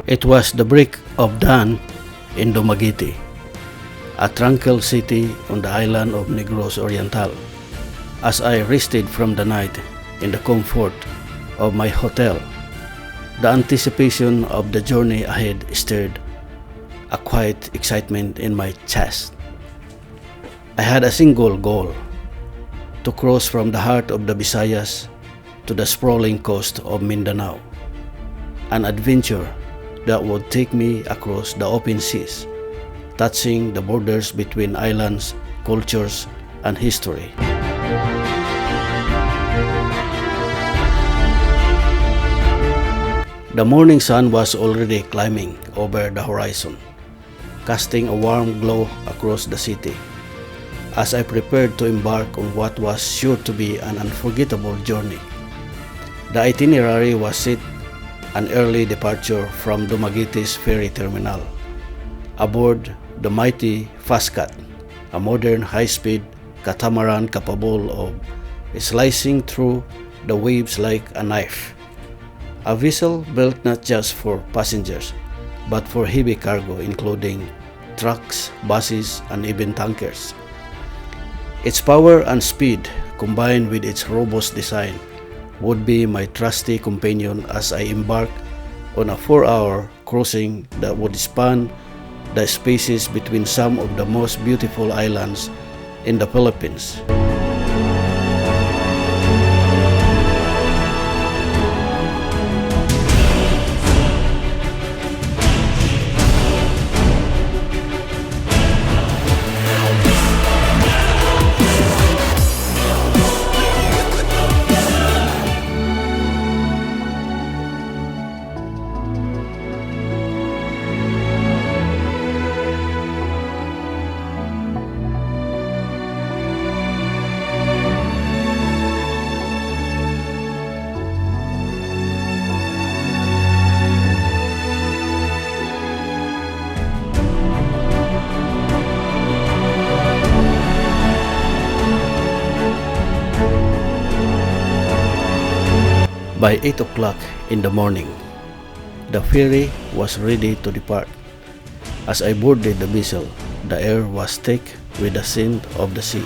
It was the break of dawn in Dumaguete, a tranquil city on the island of Negros Oriental. As I rested from the night in the comfort of my hotel, the anticipation of the journey ahead stirred a quiet excitement in my chest. I had a single goal: to cross from the heart of the Visayas to the sprawling coast of Mindanao, an adventure that would take me across the open seas, touching the borders between islands, cultures, and history. The morning sun was already climbing over the horizon, casting a warm glow across the city. As I prepared to embark on what was sure to be an unforgettable journey, the itinerary was set: an early departure from Dumaguete's ferry terminal, aboard the mighty FastCat, a modern high-speed catamaran capable of slicing through the waves like a knife. A vessel built not just for passengers, but for heavy cargo including trucks, buses, and even tankers. Its power and speed, combined with its robust design, would be my trusty companion as I embarked on a 4-hour cruising that would span the spaces between some of the most beautiful islands in the Philippines. By 8 o'clock in the morning, the ferry was ready to depart. As I boarded the vessel, the air was thick with the scent of the sea,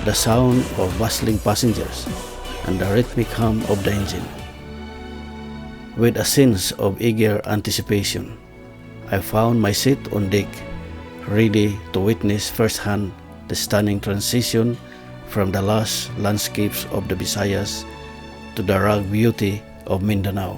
the sound of bustling passengers, and the rhythmic hum of the engine. With a sense of eager anticipation, I found my seat on deck, ready to witness firsthand the stunning transition from the lush landscapes of the Visayas to the rugged beauty of Mindanao.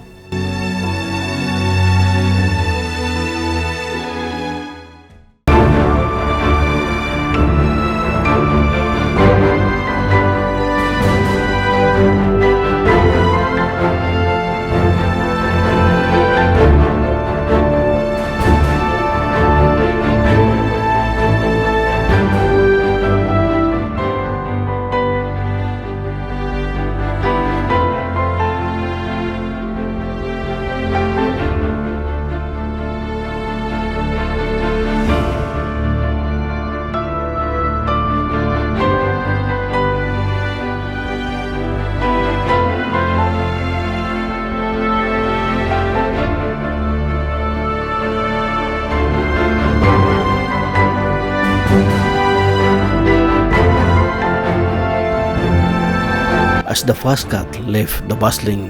As the FastCat left the bustling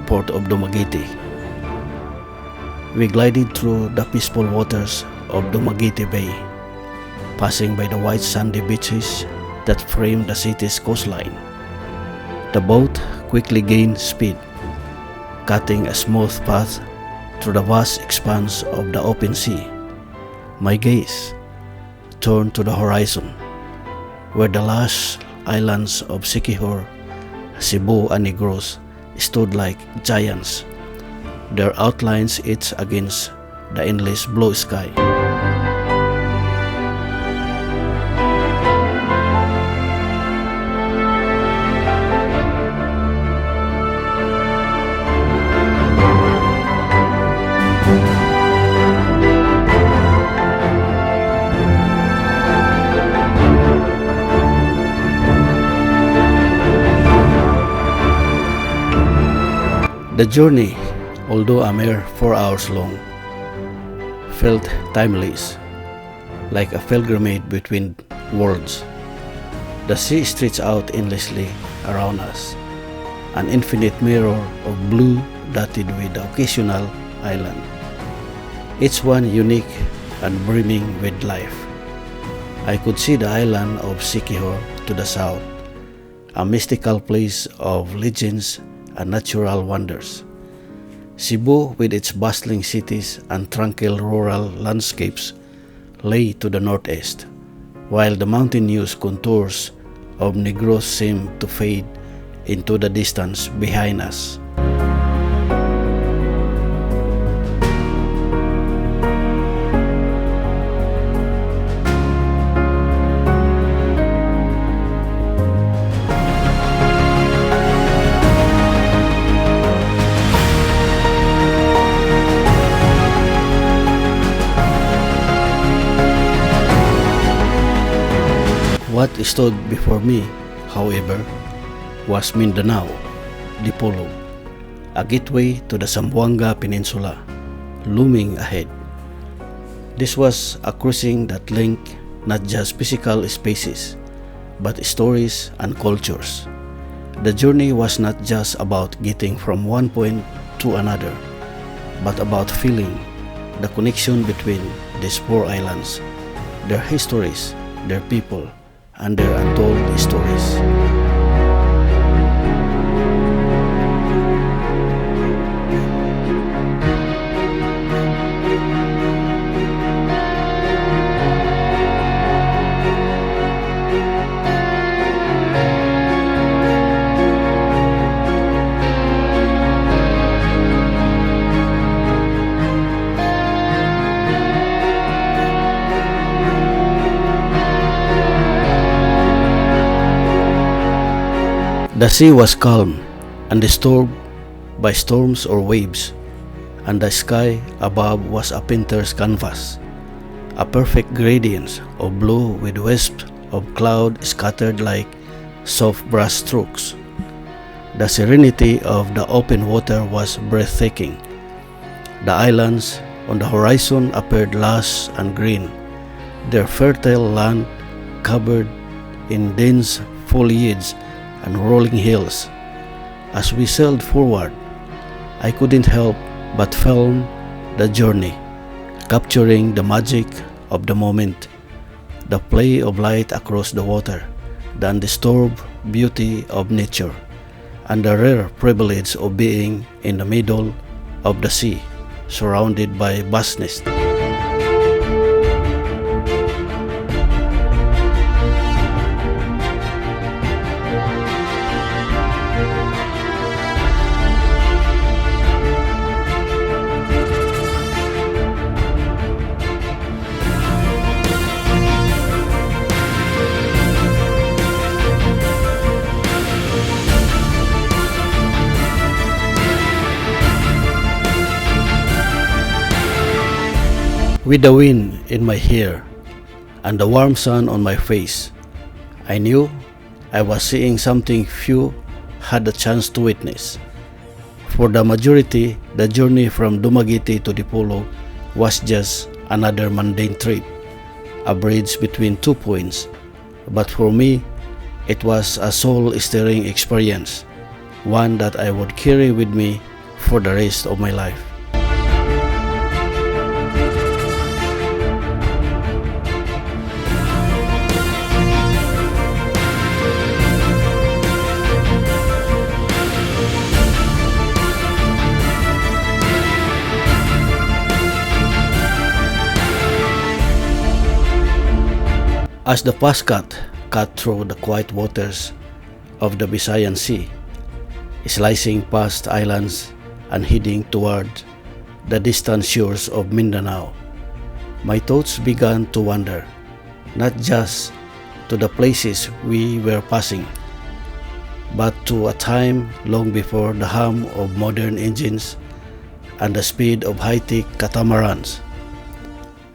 port of Dumaguete, we glided through the peaceful waters of Dumaguete Bay, passing by the white sandy beaches that frame the city's coastline. The boat quickly gained speed, cutting a smooth path through the vast expanse of the open sea. My gaze turned to the horizon, where the lush islands of Siquijor, Cebu, and Negros stood like giants, their outlines etched against the endless blue sky. The journey although a mere 4 hours long, felt timeless, like a pilgrimage between worlds. The sea stretched out endlessly around us, an infinite mirror of blue dotted with the occasional island, each one unique and brimming with life. I could see the island of Siquijor to the south, a mystical place of legends and natural wonders. Cebu, with its bustling cities and tranquil rural landscapes, lay to the northeast, while the mountainous contours of Negros seemed to fade into the distance behind us. What stood before me, however, was Mindanao, Dipolog, a gateway to the Zamboanga Peninsula, looming ahead. This was a crossing that linked not just physical spaces, but stories and cultures. The journey was not just about getting from one point to another, but about feeling the connection between these four islands, their histories, their people, and their untold stories. The sea was calm, undisturbed by storms or waves, and the sky above was a painter's canvas, a perfect gradient of blue with wisps of cloud scattered like soft brush strokes. The serenity of the open water was breathtaking. The islands on the horizon appeared lush and green, their fertile land covered in dense foliage and rolling hills. As we sailed forward, I couldn't help but film the journey, capturing the magic of the moment, the play of light across the water, the undisturbed beauty of nature, and the rare privilege of being in the middle of the sea, surrounded by vastness. With the wind in my hair and the warm sun on my face, I knew I was seeing something few had the chance to witness. For the majority, the journey from Dumaguete to Dipolog was just another mundane trip, a bridge between 2 points. But for me, it was a soul-stirring experience, one that I would carry with me for the rest of my life. As the FastCat cut through the quiet waters of the Visayan Sea, slicing past islands and heading toward the distant shores of Mindanao, my thoughts began to wander, not just to the places we were passing, but to a time long before the hum of modern engines and the speed of high-tech catamarans.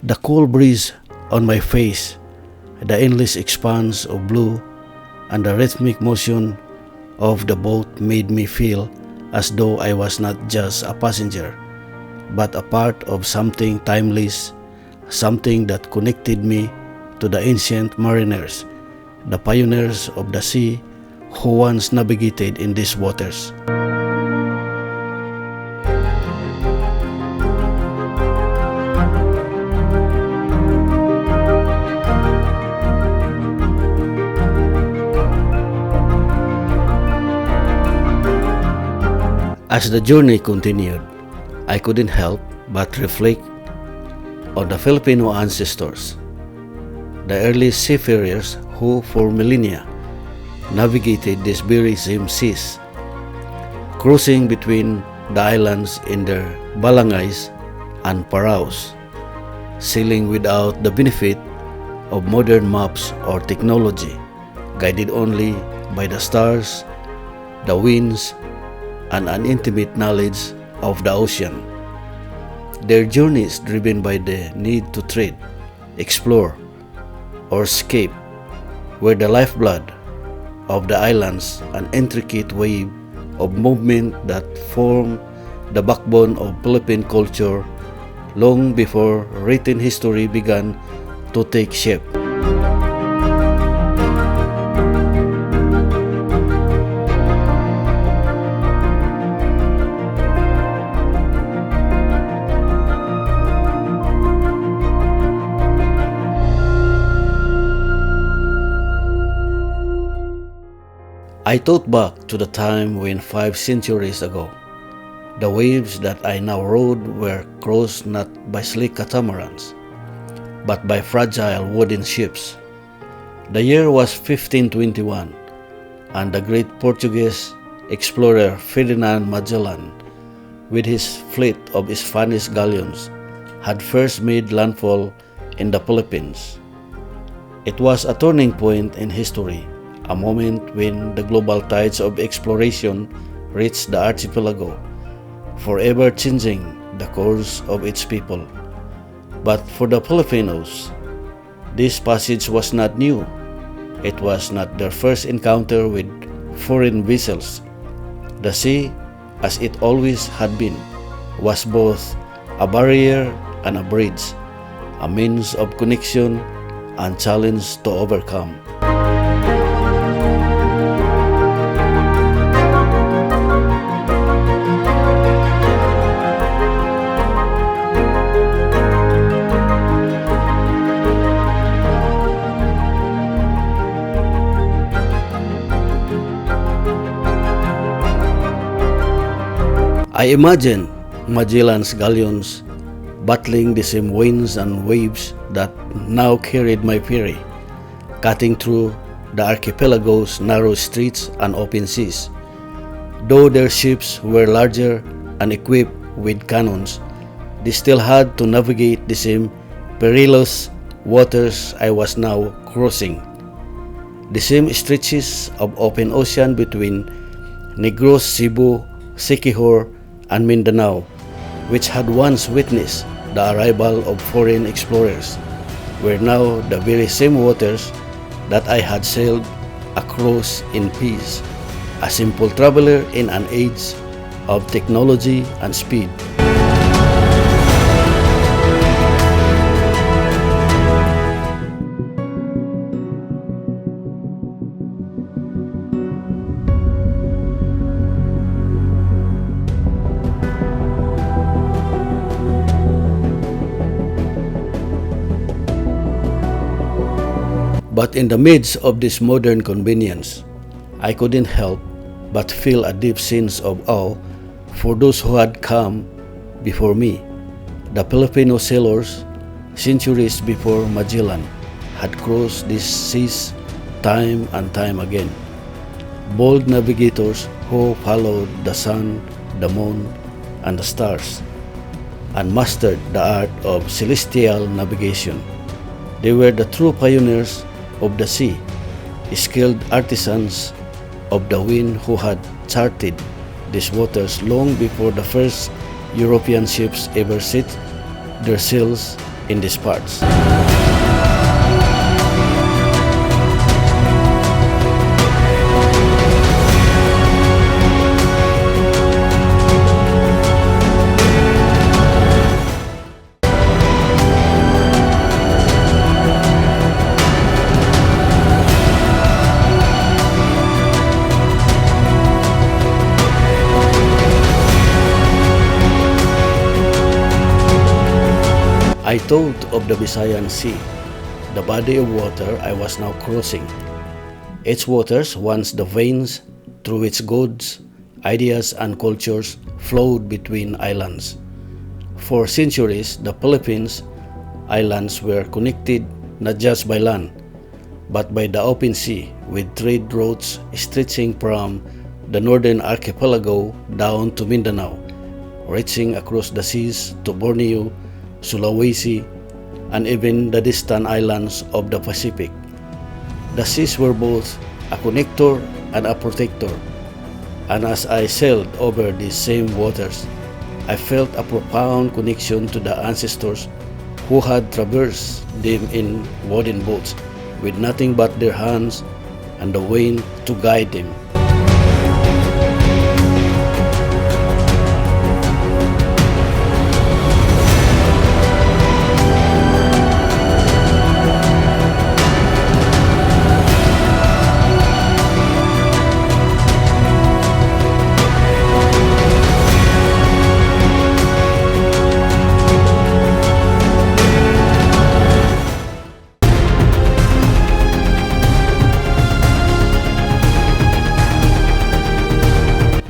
The cool breeze on my face, the endless expanse of blue, and the rhythmic motion of the boat made me feel as though I was not just a passenger, but a part of something timeless, something that connected me to the ancient mariners, the pioneers of the sea who once navigated in these waters. As the journey continued, I couldn't help but reflect on the Filipino ancestors, the early seafarers who for millennia navigated these very same seas, cruising between the islands in their balangays and paraos, sailing without the benefit of modern maps or technology, guided only by the stars, the winds, and an intimate knowledge of the ocean. Their journeys driven by the need to trade, explore, or escape were the lifeblood of the islands, an intricate wave of movement that formed the backbone of Philippine culture long before written history began to take shape. I thought back to the time when 5 centuries ago, the waves that I now rode were crossed not by sleek catamarans, but by fragile wooden ships. The year was 1521, and the great Portuguese explorer Ferdinand Magellan, with his fleet of Spanish galleons, had first made landfall in the Philippines. It was a turning point in history, a moment when the global tides of exploration reached the archipelago, forever changing the course of its people. But for the Filipinos, this passage was not new. It was not their first encounter with foreign vessels. The sea, as it always had been, was both a barrier and a bridge, a means of connection and challenge to overcome. I imagine Magellan's galleons battling the same winds and waves that now carried my ferry, cutting through the archipelago's narrow streets and open seas. Though their ships were larger and equipped with cannons, they still had to navigate the same perilous waters I was now crossing. The same stretches of open ocean between Negros, Cebu, Siquijor, and Mindanao, which had once witnessed the arrival of foreign explorers, were now the very same waters that I had sailed across in peace, a simple traveler in an age of technology and speed. But in the midst of this modern convenience, I couldn't help but feel a deep sense of awe for those who had come before me. The Filipino sailors, centuries before Magellan, had crossed these seas time and time again. Bold navigators who followed the sun, the moon, and the stars, and mastered the art of celestial navigation. They were the true pioneers of the sea, skilled artisans of the wind who had charted these waters long before the first European ships ever set their sails in these parts. I thought of the Visayan Sea, the body of water I was now crossing. Its waters, once the veins through which goods, ideas, and cultures flowed between islands. For centuries, the Philippines islands were connected not just by land, but by the open sea, with trade routes stretching from the northern archipelago down to Mindanao, reaching across the seas to Borneo, Sulawesi, and even the distant islands of the Pacific. The seas were both a connector and a protector, and as I sailed over these same waters, I felt a profound connection to the ancestors who had traversed them in wooden boats with nothing but their hands and the wind to guide them.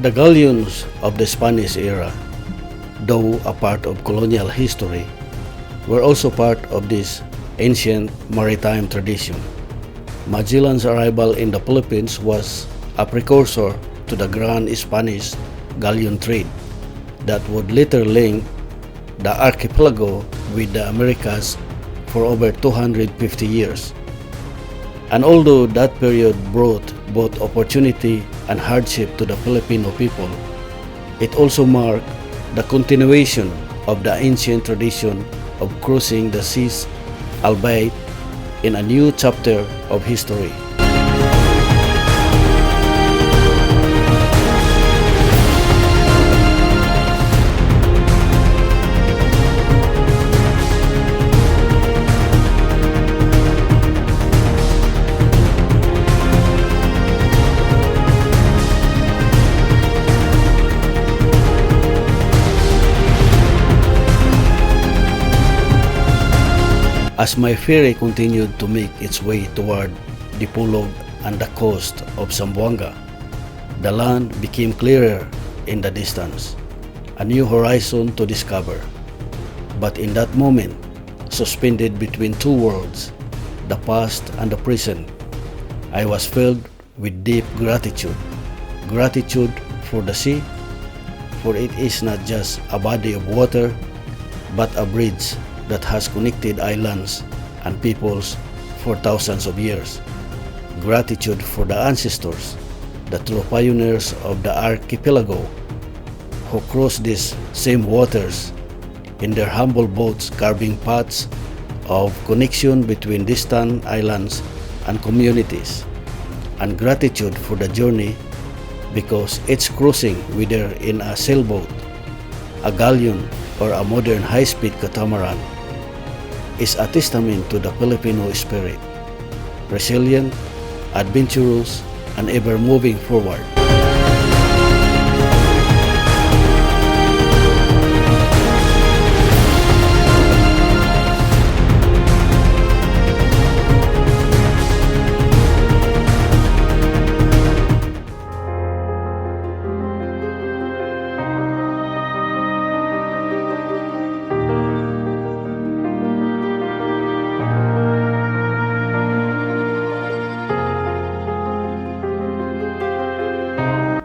The galleons of the Spanish era, though a part of colonial history, were also part of this ancient maritime tradition. Magellan's arrival in the Philippines was a precursor to the grand Spanish galleon trade that would later link the archipelago with the Americas for over 250 years. And although that period brought both opportunity and hardship to the Filipino people, it also marked the continuation of the ancient tradition of crossing the seas, albeit in a new chapter of history. As my ferry continued to make its way toward Dipolog and the coast of Zamboanga, the land became clearer in the distance, a new horizon to discover. But in that moment, suspended between two worlds, the past and the present, I was filled with deep gratitude. Gratitude for the sea, for it is not just a body of water, but a bridge that has connected islands and peoples for thousands of years. Gratitude for the ancestors, the true pioneers of the archipelago, who crossed these same waters in their humble boats, carving paths of connection between distant islands and communities. And gratitude for the journey, because each crossing, whether in a sailboat, a galleon, or a modern high-speed catamaran, is a testament to the Filipino spirit, resilient, adventurous, and ever moving forward.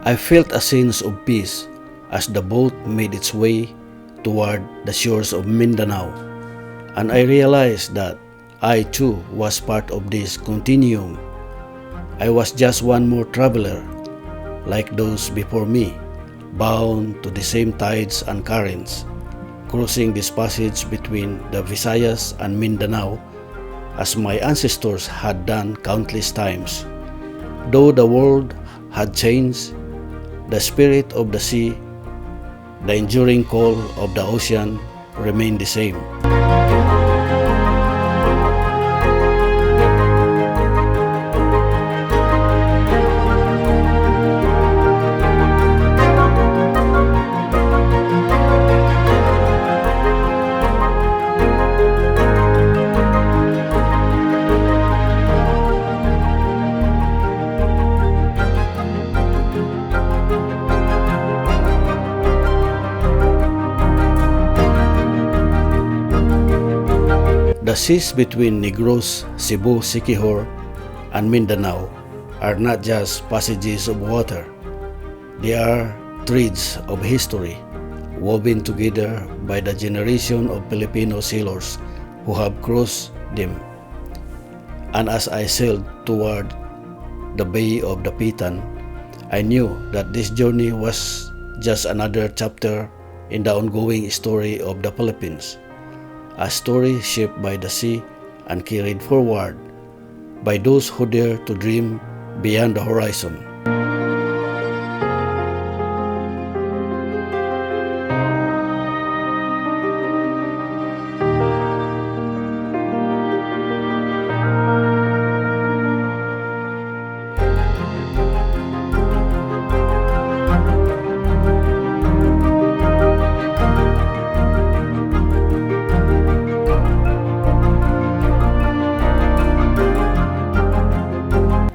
I felt a sense of peace as the boat made its way toward the shores of Mindanao, and I realized that I too was part of this continuum. I was just one more traveler, like those before me, bound to the same tides and currents, crossing this passage between the Visayas and Mindanao as my ancestors had done countless times. Though the world had changed, the spirit of the sea, the enduring call of the ocean remained the same. The seas between Negros, Cebu, Siquijor, and Mindanao are not just passages of water. They are threads of history woven together by the generation of Filipino sailors who have crossed them. And as I sailed toward the Bay of Dapitan, I knew that this journey was just another chapter in the ongoing story of the Philippines, a story shaped by the sea and carried forward by those who dare to dream beyond the horizon.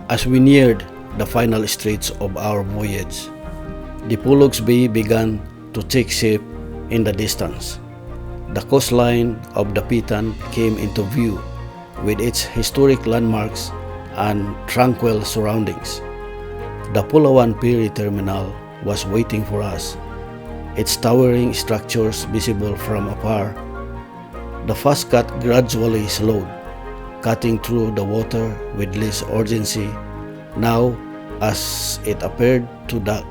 As we neared the final straits of our voyage, Dipolog's Bay began to take shape in the distance. The coastline of Dapitan came into view with its historic landmarks and tranquil surroundings. The Pulawan Ferry Terminal was waiting for us, its towering structures visible from afar. The FastCat gradually slowed, cutting through the water with less urgency now as it appeared to dock.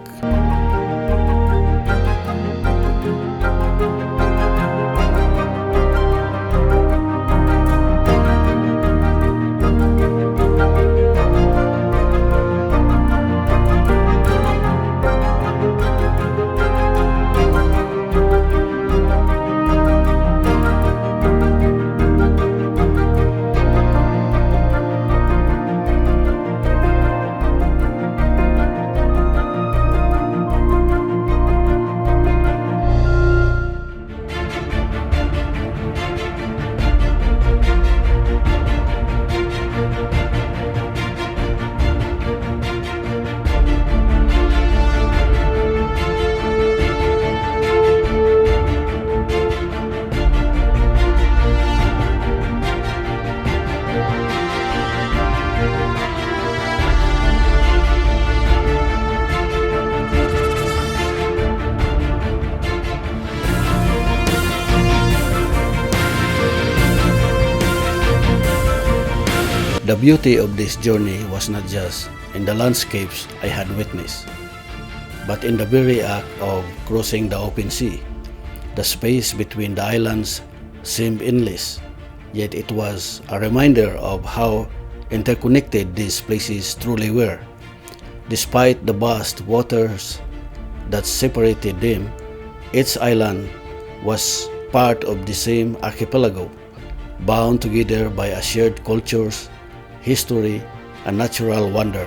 The beauty of this journey was not just in the landscapes I had witnessed, but in the very act of crossing the open sea. The space between the islands seemed endless, yet it was a reminder of how interconnected these places truly were. Despite the vast waters that separated them, each island was part of the same archipelago, bound together by a shared cultures, history, and natural wonder.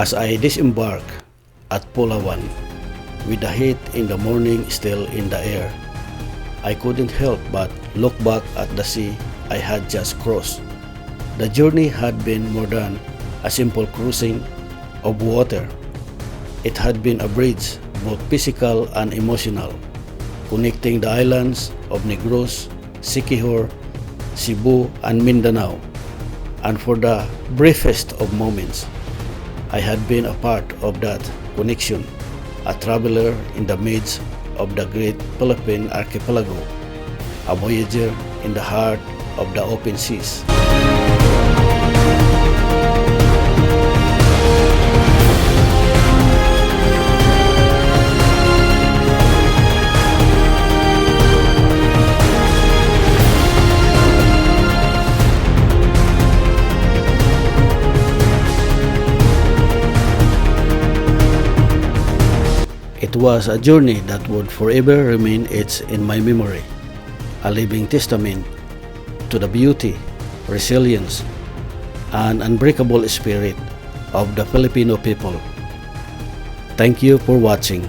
As I disembark at Pulawan, with the heat in the morning still in the air, I couldn't help but look back at the sea I had just crossed. The journey had been more than a simple cruising of water. It had been a bridge, both physical and emotional, connecting the islands of Negros, Siquijor, Cebu, and Mindanao. And for the briefest of moments, I had been a part of that connection, a traveler in the midst of the great Philippine archipelago, a voyager in the heart of the open seas. It was a journey that would forever remain etched in my memory, a living testament to the beauty, resilience, and unbreakable spirit of the Filipino people. Thank you for watching.